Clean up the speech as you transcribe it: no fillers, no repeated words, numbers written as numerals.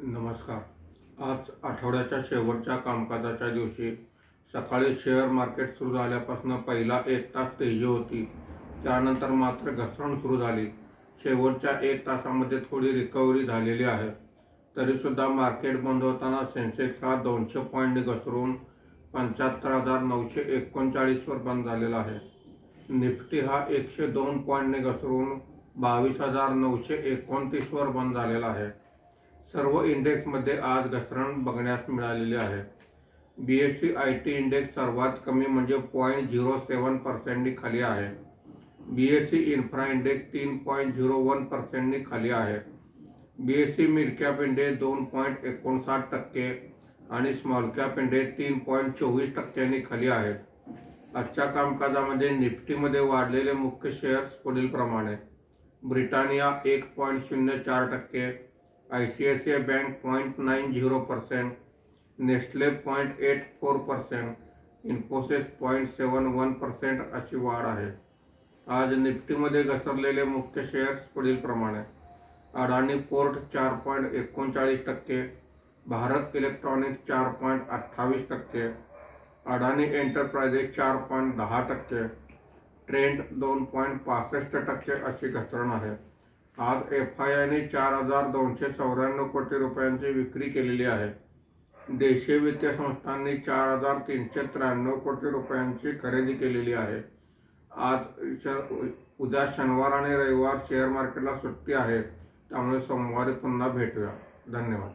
नमस्कार. आज आठवड्याच्या शेवटच्या कामकाजाच्या दिवशी सकाळी शेअर मार्केट सुरू झाल्यापासून पहिला 1 तास तेजी होती. त्यानंतर मात्र घसरण सुरू झाली. शेवटच्या 1 तासामध्ये थोडी रिकव्हरी झालेली आहे. तरीसुद्धा मार्केट बंद होताना सेन्सेक्स हा 200 पॉईंट घसरून 75,939 वर बंद झालेला आहे. निफ्टी हा 102 पॉईंटने घसरून 22,929 वर बंद झालेला आहे. सर्व इंडेक्समध्ये आज घसरण बघण्यास मिळालेली आहे. BSE IT इंडेक्स सर्वात कमी म्हणजे 0.07% खाली आहे. BSE इन्फ्रा इंडेक्स 3.01% खाली आहे. BSE मिड कॅप इंडेक्स 2.59% आणि स्मॉल कॅप इंडेक्स 3.24% खाली आहे. आजच्या कामकाजामध्ये निफ्टीमध्ये वाढलेले मुख्य शेअर्स पुढील प्रमाणे: Britannia 1.04%, ICICI bank 0.90%, Nestle 0.84%, Infosys 0.71% अशी वाढ आहे. आज निफ्टीमध्ये घसरलेले मुख्य शेअर्स पुढील प्रमाणे: अडाणी पोर्ट 4.39%, भारत इलेक्ट्रॉनिक्स 4.28%, अडाणी एंटरप्राइजेस 4.10%, ट्रेंट 2.65% अशी घसरण आहे. आज FIIने 4,294 कोटी रुपयांची विक्री केलेली आहे. देशीय वित्तीय संस्थांनी 4,393 कोटी रुपयांची खरेदी केलेली आहे. उद्या शनिवार आणि रविवार शेअर मार्केटला सुट्टी आहे, त्यामुळे सोमवारी पुन्हा भेटूया. धन्यवाद.